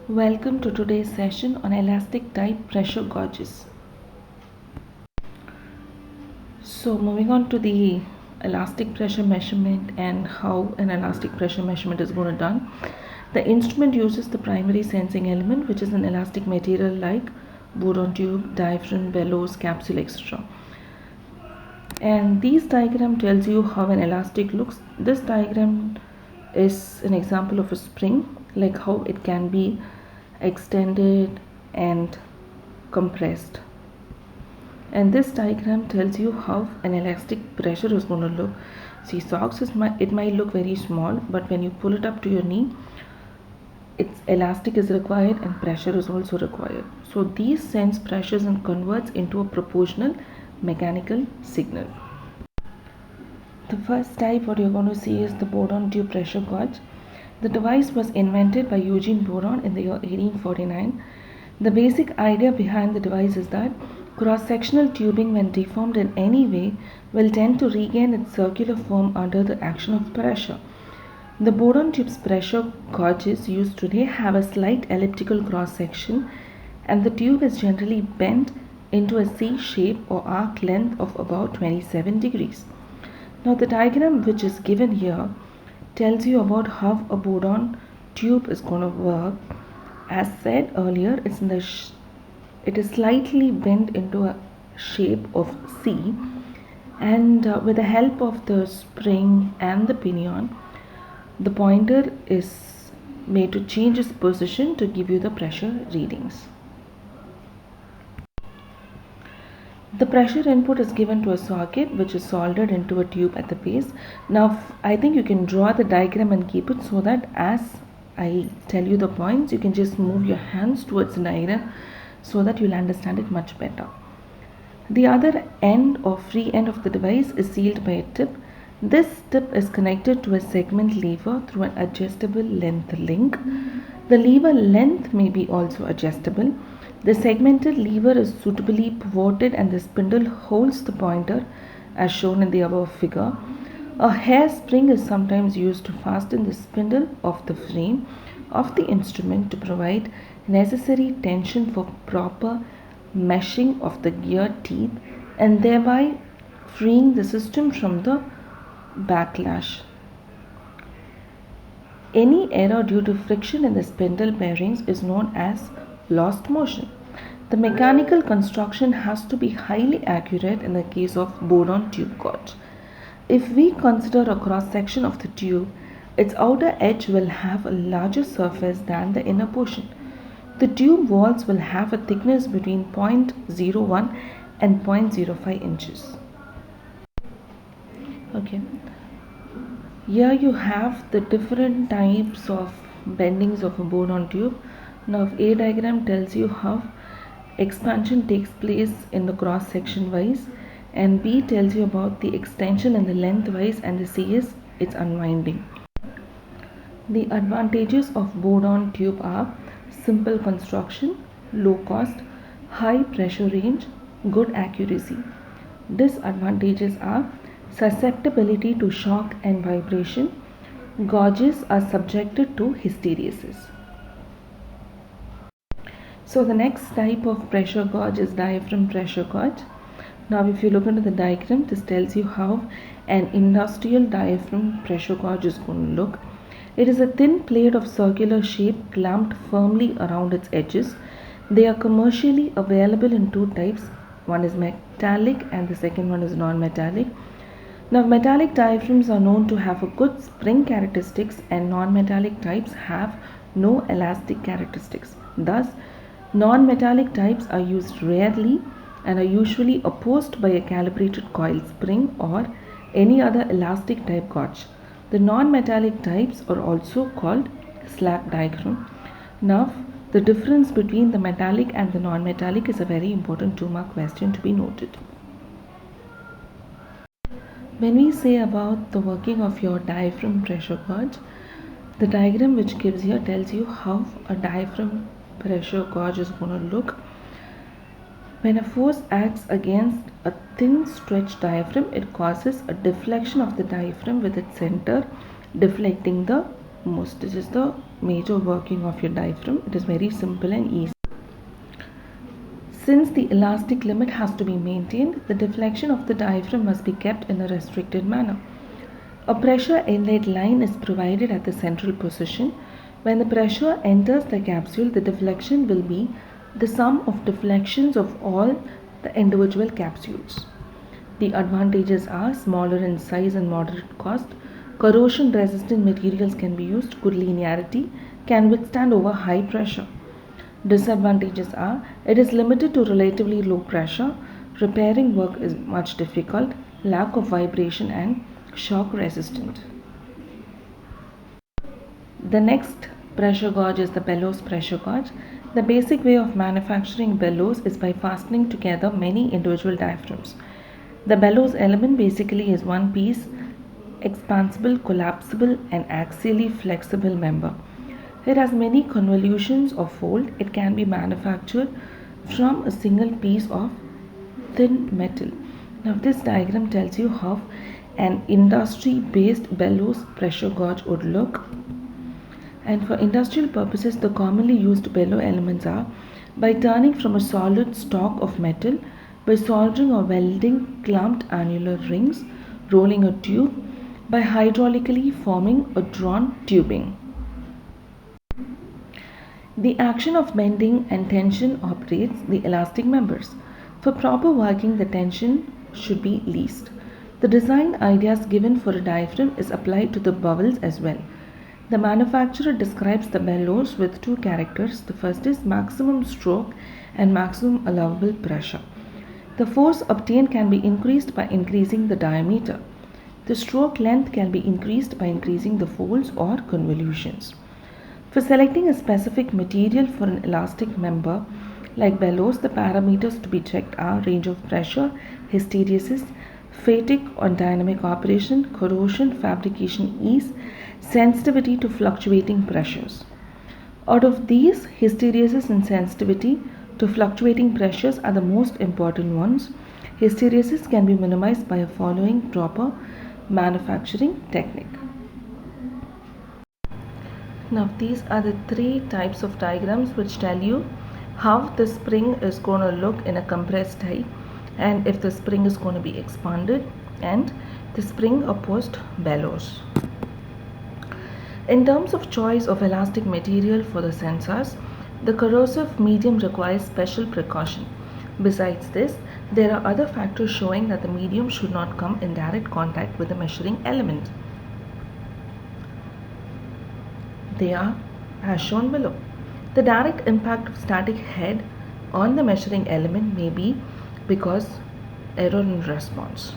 Welcome to today's session on elastic type pressure gauges. So, moving on to the elastic pressure measurement and how an elastic pressure measurement is going to done. The instrument uses the primary sensing element, which is an elastic material like boron tube, diaphragm, bellows, capsule, etc. And this diagram tells you how an elastic looks. This diagram is an example of a spring, like how it can be extended and compressed. And this diagram tells you how an elastic pressure is going to look. See, socks it might look very small, but when you pull it up to your knee, its elastic is required and pressure is also required. So these sense pressures and converts into a proportional mechanical signal. The first type what you're going to see is the boron tube pressure gauge. The device was invented by Eugene Boron in the year 1849. The basic idea behind the device is that cross-sectional tubing, when deformed in any way, will tend to regain its circular form under the action of pressure. The boron tube's pressure gauges used today have a slight elliptical cross-section, and the tube is generally bent into a C shape or arc length of about 27 degrees. Now the diagram which is given here tells you about how a boron tube is going to work. As said earlier, it is slightly bent into a shape of C, and with the help of the spring and the pinion, the pointer is made to change its position to give you the pressure readings. The pressure input is given to a socket which is soldered into a tube at the base. Now I think you can draw the diagram and keep it so that as I tell you the points, you can just move your hands towards the diagram so that you'll understand it much better. The other end or free end of the device is sealed by a tip. This tip is connected to a segment lever through an adjustable length link. The lever length may be also adjustable. The segmented lever is suitably pivoted and the spindle holds the pointer as shown in the above figure. A hairspring is sometimes used to fasten the spindle of the frame of the instrument to provide necessary tension for proper meshing of the gear teeth and thereby freeing the system from the backlash. Any error due to friction in the spindle bearings is known as lost motion. The mechanical construction has to be highly accurate in the case of boron tube gauge. If we consider a cross section of the tube, its outer edge will have a larger surface than the inner portion. The tube walls will have a thickness between 0.01 and 0.05 inches. Okay. Here you have the different types of bendings of a boron tube. Now A diagram tells you how expansion takes place in the cross section wise, and B tells you about the extension in the lengthwise, and the C is its unwinding. The advantages of boron tube are simple construction, low cost, high pressure range, good accuracy. Disadvantages are susceptibility to shock and vibration. Gauges are subjected to hysteresis. So the next type of pressure gauge is diaphragm pressure gauge. Now if you look into the diagram, this tells you how an industrial diaphragm pressure gauge is going to look. It is a thin plate of circular shape clamped firmly around its edges. They are commercially available in two types. One is metallic and the second one is non-metallic. Now metallic diaphragms are known to have a good spring characteristics and non-metallic types have no elastic characteristics. Thus, non-metallic types are used rarely and are usually opposed by a calibrated coil spring or any other elastic type gauge. The non-metallic types are also called slack diaphragm. Now, the difference between the metallic and the non-metallic is a very important 2-mark question to be noted. When we say about the working of your diaphragm pressure gauge, the diagram which gives here tells you how a diaphragm pressure gauge is going to look. When a force acts against a thin stretched diaphragm, it causes a deflection of the diaphragm with its center deflecting the This is the major working of your diaphragm. It is very simple and easy. Since the elastic limit has to be maintained, the deflection of the diaphragm must be kept in a restricted manner. A pressure inlet line is provided at the central position. When the pressure enters the capsule, the deflection will be the sum of deflections of all the individual capsules. The advantages are smaller in size and moderate cost. Corrosion resistant materials can be used. Good linearity, can withstand over high pressure. Disadvantages are it is limited to relatively low pressure, repairing work is much difficult, lack of vibration and shock resistant. The next pressure gauge is the bellows pressure gauge. The basic way of manufacturing bellows is by fastening together many individual diaphragms. The bellows element basically is one piece expansible, collapsible and axially flexible member. It has many convolutions of fold. It can be manufactured from a single piece of thin metal. Now this diagram tells you how an industry based bellows pressure gauge would look. And for industrial purposes, the commonly used bellow elements are by turning from a solid stock of metal, by soldering or welding clamped annular rings, rolling a tube, by hydraulically forming a drawn tubing. The action of bending and tension operates the elastic members. For proper working, the tension should be least. The design ideas given for a diaphragm is applied to the bowels as well. The manufacturer describes the bellows with two characters. The first is maximum stroke and maximum allowable pressure. The force obtained can be increased by increasing the diameter. The stroke length can be increased by increasing the folds or convolutions. For selecting a specific material for an elastic member like bellows, the parameters to be checked are range of pressure, hysteresis, fatigue on dynamic operation, corrosion, fabrication ease, sensitivity to fluctuating pressures. Out of these, hysteresis and sensitivity to fluctuating pressures are the most important ones. Hysteresis can be minimized by following proper manufacturing technique. Now these are the three types of diagrams which tell you how the spring is going to look in a compressed type, and if the spring is going to be expanded, and the spring opposed bellows. In terms of choice of elastic material for the sensors, the corrosive medium requires special precaution. Besides this, there are other factors showing that the medium should not come in direct contact with the measuring element. They are as shown below. The direct impact of static head on the measuring element may be because error in response.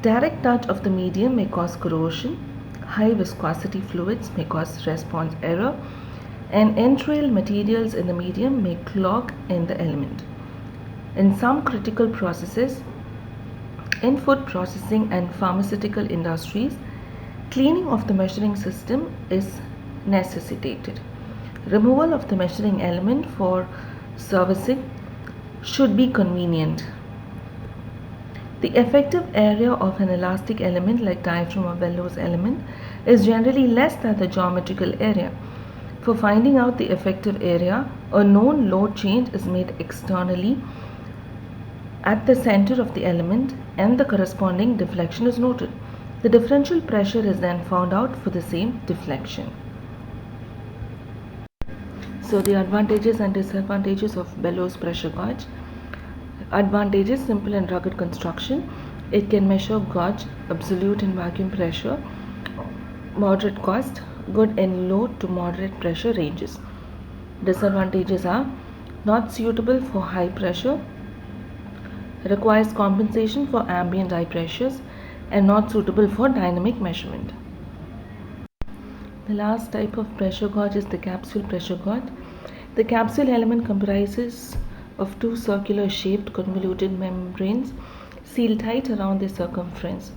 Direct touch of the medium may cause corrosion. High viscosity fluids may cause response error, and entrail materials in the medium may clog in the element. In some critical processes, in food processing and pharmaceutical industries, cleaning of the measuring system is necessitated. Removal of the measuring element for servicing should be convenient. The effective area of an elastic element like diaphragm or bellows element is generally less than the geometrical area. For finding out the effective area, a known load change is made externally at the center of the element and the corresponding deflection is noted. The differential pressure is then found out for the same deflection. So the advantages and disadvantages of bellows pressure gauge. Advantages: simple and rugged construction. It can measure gauge, absolute and vacuum pressure. Moderate cost, good in low to moderate pressure ranges. Disadvantages are not suitable for high pressure, requires compensation for ambient high pressures, and not suitable for dynamic measurement. The last type of pressure gauge is the capsule pressure gauge. The capsule element comprises of two circular shaped convoluted membranes sealed tight around the circumference.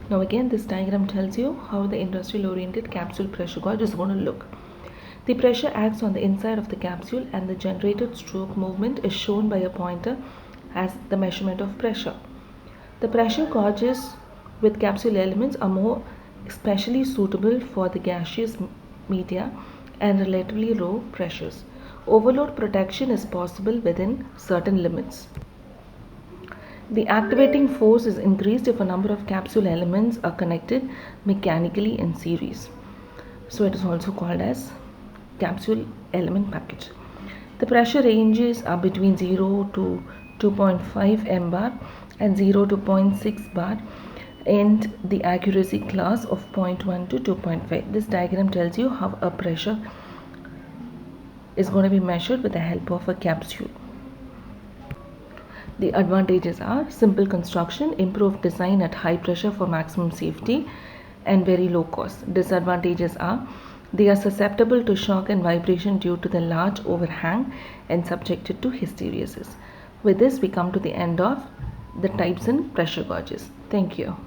Now again, this diagram tells you how the industrial oriented capsule pressure gauge is going to look. The pressure acts on the inside of the capsule and the generated stroke movement is shown by a pointer as the measurement of pressure. The pressure gauges with capsule elements are more especially suitable for the gaseous media and relatively low pressures. Overload protection is possible within certain limits. The activating force is increased if a number of capsule elements are connected mechanically in series. So it is also called as capsule element package. The pressure ranges are between 0 to 2.5 mbar and 0 to 0.6 bar, and the accuracy class of 0.1 to 2.5. This diagram tells you how a pressure is going to be measured with the help of a capsule. The advantages are simple construction, improved design at high pressure for maximum safety, and very low cost. Disadvantages are they are susceptible to shock and vibration due to the large overhang and subjected to hysteresis. With this, we come to the end of the types in pressure gauges. Thank you.